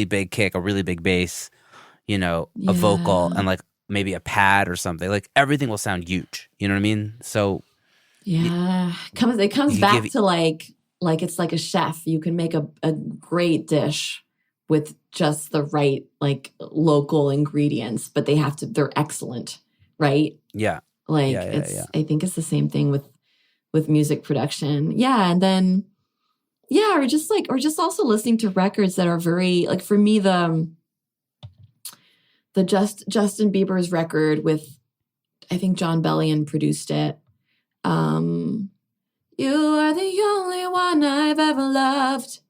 big kick, a really big bass, a Yeah. vocal, and like maybe a pad or something. Like everything will sound huge. You know what I mean? So Yeah. It comes you back give to like it's like a chef. You can make a great dish with just the right like local ingredients, but they're excellent, right? yeah. Like Yeah. I think it's the same thing with music production. Yeah. And then or just also listening to records that are very like, for me, the Justin Bieber's record with, I think John Bellion produced it. You are the only one I've ever loved.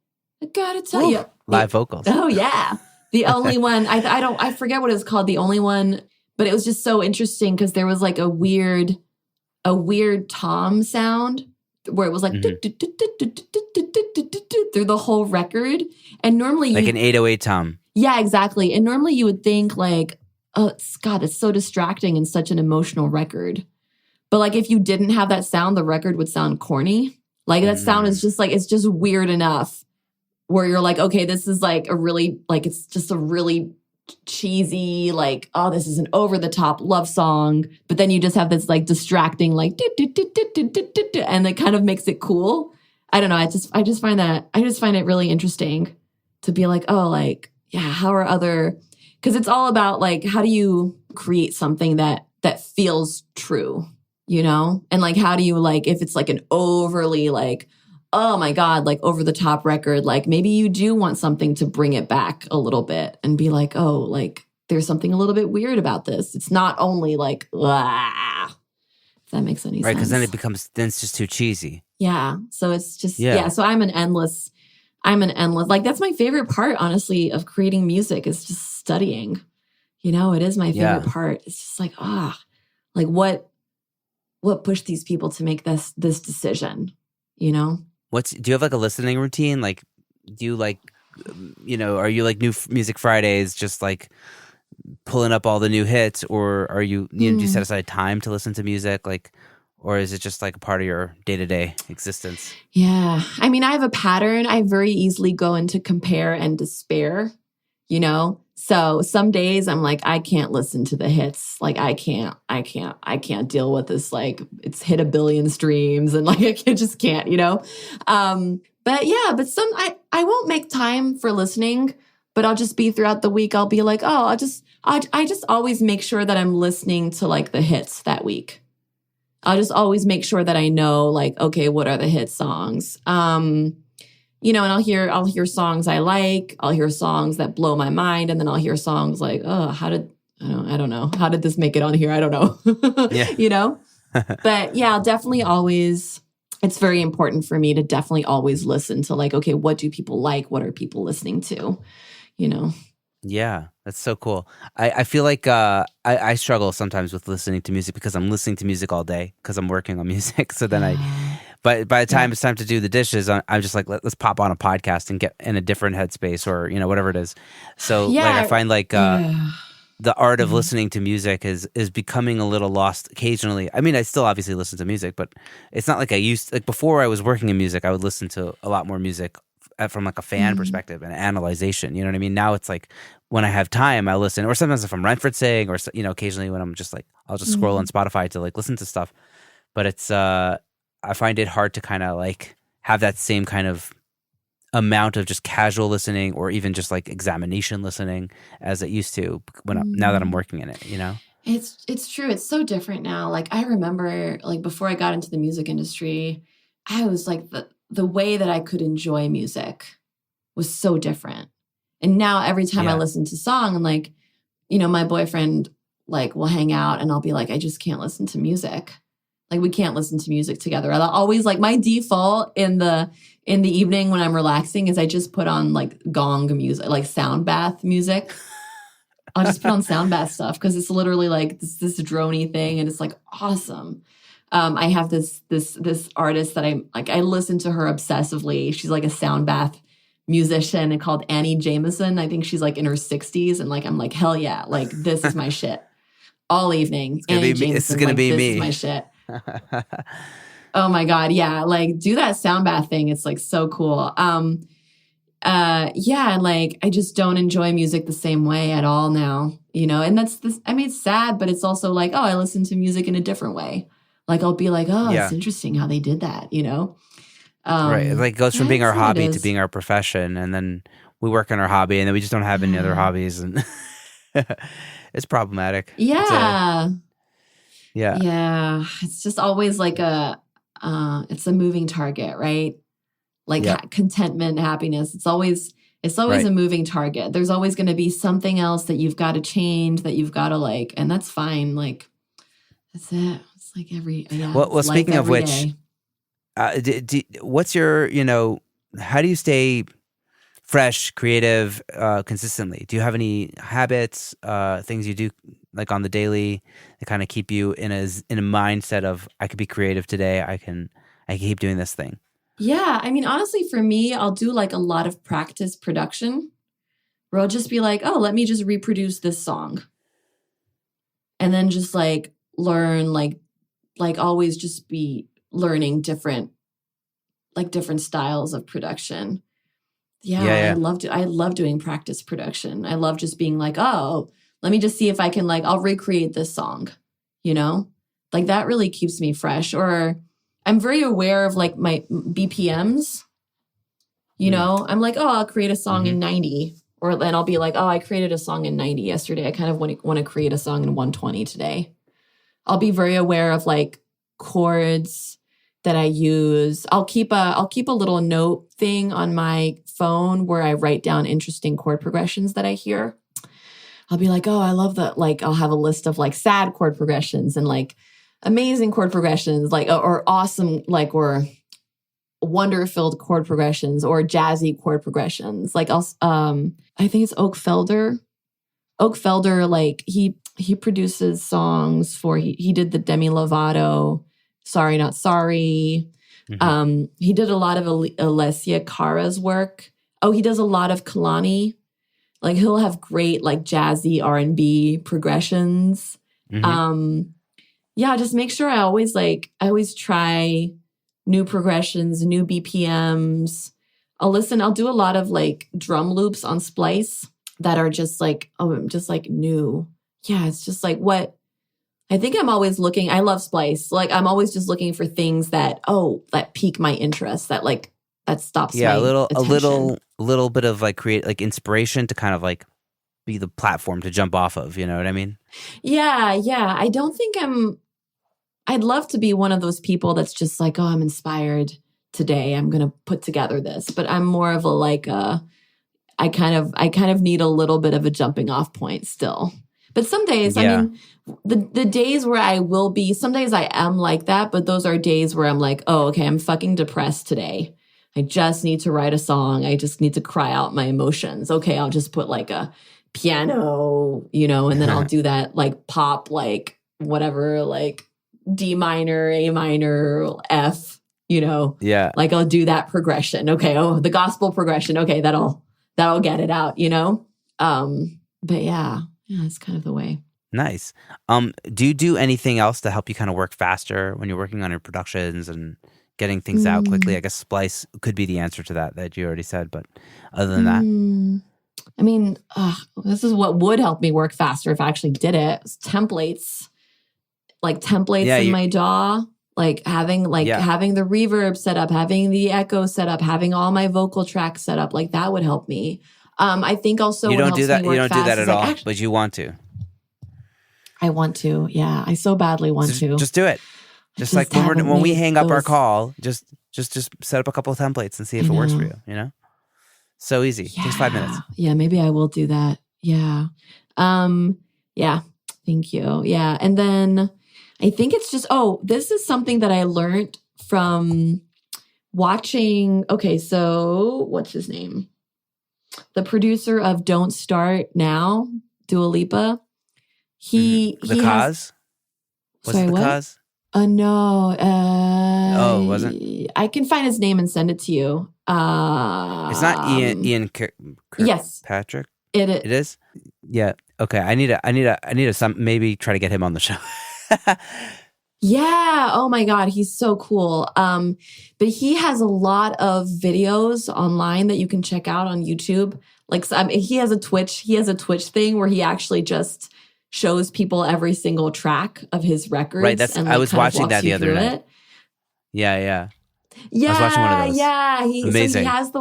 I gotta tell you. Live vocals. Oh yeah. The only one. I forget what it's called. The only one, but it was just so interesting because there was like a weird tom sound where it was like through the whole record. And normally like an 808 tom. Yeah, exactly. And normally you would think like, oh, it's so distracting and such an emotional record. But like if you didn't have that sound, the record would sound corny. Like that sound is just like, it's just weird enough where you're like, okay, this is like it's just a really cheesy, like, oh, this is an over the top love song. But then you just have this like distracting, like, and it kind of makes it cool. I don't know. I just find it really interesting to be like, oh, like, yeah, how are because it's all about like, how do you create something that feels true, And like, how do you like, if it's like an overly like, oh my God, like over the top record, like maybe you do want something to bring it back a little bit and be like, oh, like there's something a little bit weird about this. It's not only like, if that makes any sense. Right, because then it's just too cheesy. Yeah. So it's just, so I'm an endless, like that's my favorite part, honestly, of creating music is just studying. It is my favorite part. It's just like, like what pushed these people to make this decision, Do you have like a listening routine? Like, do you like, are you like New Music Fridays, just like pulling up all the new hits, or are you, do you set aside time to listen to music? Like, or is it just like a part of your day-to-day existence? Yeah. I mean, I have a pattern. I very easily go into compare and despair, So some days I'm like, I can't listen to the hits. Like I can't deal with this. Like it's hit 1 billion streams and like, I just can't, but some, I won't make time for listening, but I'll just be throughout the week. I'll be like, oh, I just always make sure that I'm listening to like the hits that week. I'll just always make sure that I know like, okay, what are the hit songs? And I'll hear songs I like. I'll hear songs that blow my mind. And then I'll hear songs like, oh, I don't know. How did this make it on here? I don't know. Yeah. But yeah, I'll definitely always, it's very important for me to definitely always listen to like, okay, what do people like? What are people listening to? Yeah, that's so cool. I feel like I struggle sometimes with listening to music because I'm listening to music all day because I'm working on music. So then but by the time it's time to do the dishes, I'm just like, let's pop on a podcast and get in a different headspace or, whatever it is. So like I find like the art of listening to music is becoming a little lost occasionally. I mean, I still obviously listen to music, but it's not like I used, like before I was working in music, I would listen to a lot more music from like a fan perspective and analyzation, you know what I mean? Now it's like when I have time, I listen, or sometimes if I'm referencing or, occasionally when I'm just like, I'll just scroll on Spotify to like listen to stuff. But it's, I find it hard to kind of like have that same kind of amount of just casual listening or even just like examination listening as it used to now that I'm working in it, It's true. It's so different now. Like I remember like before I got into the music industry, I was like the way that I could enjoy music was so different. And now every time I listen to song, I'm like, my boyfriend like will hang out and I'll be like, I just can't listen to music. Like we can't listen to music together. I'll always like my default in the evening when I'm relaxing is I just put on like gong music, like sound bath music. I'll just put on sound bath stuff because it's literally like this droney thing and it's like awesome. I have this artist that I listen to her obsessively. She's like a sound bath musician called Annie Jameson. I think she's like in her 60s and like I'm like hell yeah, like this is my shit all evening. This is gonna be me. This is my shit. Oh my God, yeah, like do that sound bath thing. It's like so cool. Yeah, and like I just don't enjoy music the same way at all now, and that's this. I mean, it's sad, but it's also like, oh, I listen to music in a different way. Like I'll be like, oh, it's Yeah. interesting how they did that, Right. It like goes from being our That's what it hobby to is. being our profession, and then we work on our hobby, and then we just don't have any other Yeah. hobbies, and it's problematic. Yeah. Yeah. Yeah. It's just always like it's a moving target, right? Like Yep. contentment, happiness. It's always Right. a moving target. There's always going to be something else that you've got to change, that you've got to like, and that's fine. Like that's it. It's like Well, it's life speaking of every which, day. what's your, how do you stay fresh, creative, consistently? Do you have any habits, things you do like on the daily that kind of keep you in a mindset of I could be creative today. I can keep doing this thing. Yeah. I mean, honestly, for me, I'll do like a lot of practice production where I'll just be like, oh, let me just reproduce this song. And then just like learn, like always just be learning different styles of production. Yeah, Yeah. I love doing practice production. I love just being like, oh, let me just see if I can I'll recreate this song, Like that really keeps me fresh. Or I'm very aware of like my BPMs, I'm like, oh, I'll create a song in 90. Or then I'll be like, oh, I created a song in 90 yesterday. I kind of want to create a song in 120 today. I'll be very aware of like chords that I use. I'll keep a little note thing on my phone where I write down interesting chord progressions that I hear. I'll be like, oh, I love that. Like I'll have a list of like sad chord progressions and like amazing chord progressions, like or awesome, like or wonder-filled chord progressions or jazzy chord progressions. Like I think it's Oak Felder. Oak Felder, like he produces songs for he did the Demi Lovato, Sorry Not Sorry. He did a lot of Alessia Cara's work. Oh, he does a lot of Kalani. Like he'll have great like jazzy R&B progressions. Yeah, just make sure I always try new progressions, new BPMs. I'll do a lot of like drum loops on Splice that are just like, new. Yeah, it's just like what I think I'm always looking. I love Splice. Like I'm always just looking for things that pique my interest, that stops my attention. A little bit of like create like inspiration to kind of like be the platform to jump off of, you know what I mean? Yeah. I don't think I'd love to be one of those people that's just like, oh, I'm inspired today. I'm going to put together this. But I'm more of I kind of need a little bit of a jumping off point still. But some days, I mean, the days where I will be, some days I am like that, but those are days where I'm like, oh, okay, I'm fucking depressed today. I just need to write a song. I just need to cry out my emotions. Okay, I'll just put like a piano, and then I'll do that like pop, like whatever, like D minor, A minor, F, Yeah. like I'll do that progression. Okay. Oh, the gospel progression. Okay. That'll get it out, but yeah, it's kind of the way. Nice. Do you do anything else to help you kind of work faster when you're working on your productions and getting things out quickly? I guess Splice could be the answer to that you already said, but other than that? I mean, this is what would help me work faster if I actually did it. It's templates in my DAW, like having the reverb set up, having the echo set up, having all my vocal tracks set up, like that would help me. I think also you don't do that. You don't do that at all, but you want to. I want to. Yeah, I so badly want to. Just do it. Just like when we hang up our call, just set up a couple of templates and see if it works for you. So easy. Yeah. Takes 5 minutes. Yeah, maybe I will do that. Yeah. Yeah. Thank you. Yeah. And then I think it's just, this is something that I learned from watching. Okay, so what's his name? The producer of Don't Start Now, Dua Lipa. The Cause? Was it The Cause? No. Wasn't? I can find his name and send it to you. It's not Ian yes. Patrick. It is. It is? Yeah. Okay. I need to maybe try to get him on the show. Yeah. Oh my God. He's so cool. But he has a lot of videos online that you can check out on YouTube. Like he has a Twitch thing where he actually just shows people every single track of his records. Right. And I was watching that the other night. It. Yeah. Yeah. I was watching one of those. Yeah. Amazing. So he has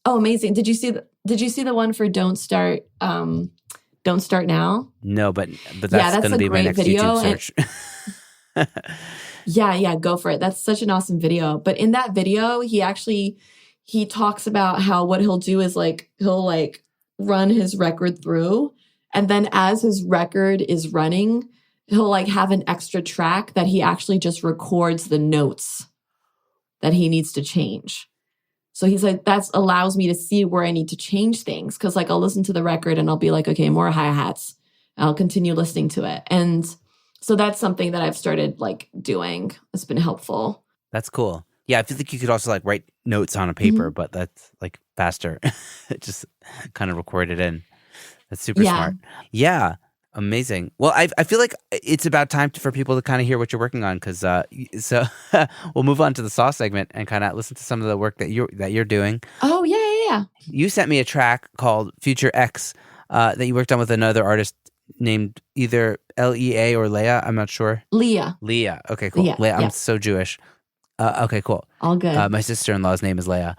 amazing. Did you see the one for Don't Start Now? No, but that's going to be my next video. YouTube search. Yeah, go for it. That's such an awesome video. But in that video, he talks about how what he'll do is he'll run his record through, and then as his record is running, he'll have an extra track that he actually just records the notes that he needs to change. So he's like, that allows me to see where I need to change things. Cause I'll listen to the record and I'll be like, okay, more hi-hats. I'll continue listening to it. And so that's something that I've started doing. It's been helpful. That's cool. Yeah. I feel like you could also write notes on a paper, but that's faster. Just kind of record it in. That's super smart. Yeah. Amazing. Well, I feel like it's about time for people to kind of hear what you're working on, because so we'll move on to the Saw segment and kind of listen to some of the work that you're doing. Oh yeah. You sent me a track called Future X that you worked on with another artist named either Lea or Leah. I'm not sure. Leah. Okay, cool. Leah. I'm so Jewish. Okay, cool. All good. My sister-in-law's name is Leah.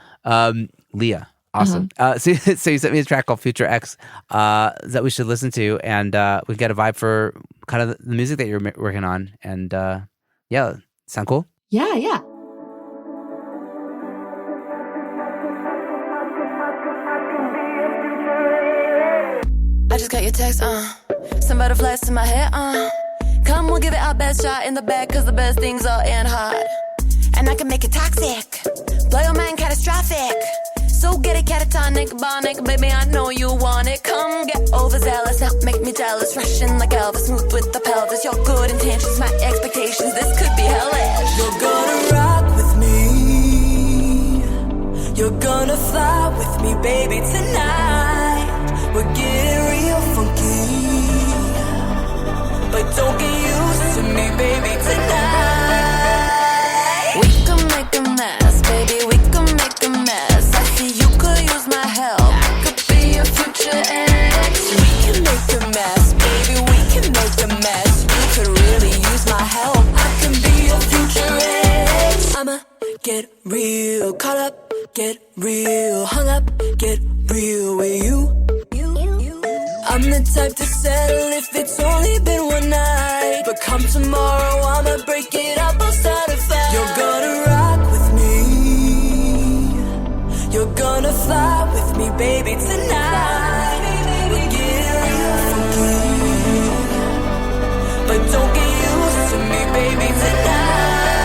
Leah. Awesome. So you sent me a track called Future X that we should listen to, and we get a vibe for kind of the music that you're working on. And sound cool? Yeah. I just got your text, some butterflies in my head, Come, we'll give it our best shot in the bag, cause the best things are in hard. And I can make it toxic, blow your mind catastrophic. So get it catatonic, bionic, baby, I know you want it. Come get overzealous, now make me jealous. Rushing like Elvis, smooth with the pelvis. Your good intentions, my expectations, this could be hellish. You're gonna rock with me, you're gonna fly with me, baby, tonight. We're getting real funky, but don't get used to me, baby, tonight. We can make a mess, baby, we can make a mess. I see you could use my help, I could be your future ex. We can make a mess, baby, we can make a mess. You could really use my help, I can be your future ex. I'ma get real, caught up, get real, hung up, get real with you. I'm the type to settle if it's only been one night, but come tomorrow, I'ma break it up, I'll start a fight. You're gonna rock with me, you're gonna fly with me, baby, tonight. We're getting real funky, but don't get used to me, baby, tonight.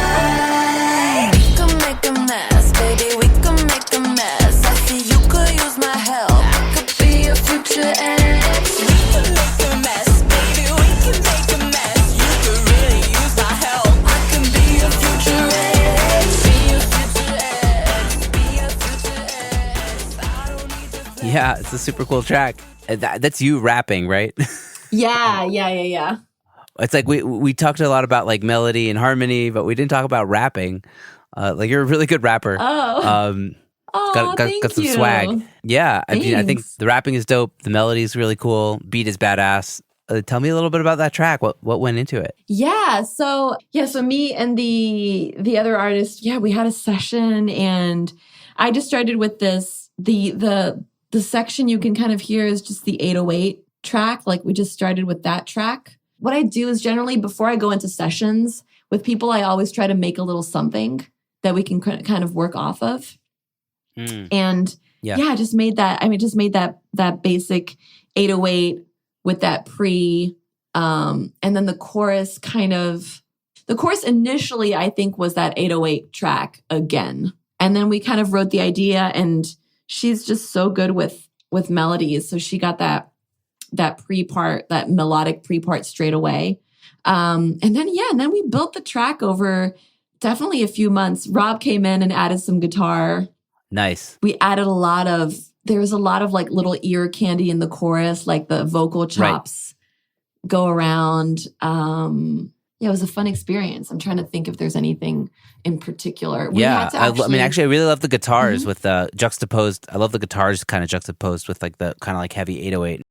We can make a mess, baby, we can make a mess. I see you could use my help, I could be your future ex. Yeah, it's a super cool track. That's you rapping, right? Yeah. It's like we talked a lot about melody and harmony, but we didn't talk about rapping. You're a really good rapper. Oh. Got some you. swag. Yeah, I mean, I think Thanks. the rapping is dope. The melody is really cool. Beat is badass. Tell me a little bit about that track. What went into it? Yeah. So me and the other artist, we had a session, and I just started with this. The section you can kind of hear is just the 808 track. We just started with that track. What I do is generally before I go into sessions with people, I always try to make a little something that we can kind of work off of. And I just made that. Just made that basic 808 with that pre, and then the chorus initially I think was that 808 track again. And then we kind of wrote the idea, and she's just so good with melodies. So she got that pre-part, that melodic pre-part straight away. And then we built the track over definitely a few months. Rob came in and added some guitar. Nice. We added there was a lot of little ear candy in the chorus, the vocal chops go around. Yeah, it was a fun experience. I'm trying to think if there's anything in particular. We Yeah, had to I mean, actually, I really love the guitars Mhm. with the juxtaposed. I love the guitars kind of juxtaposed with like the kind of like heavy 808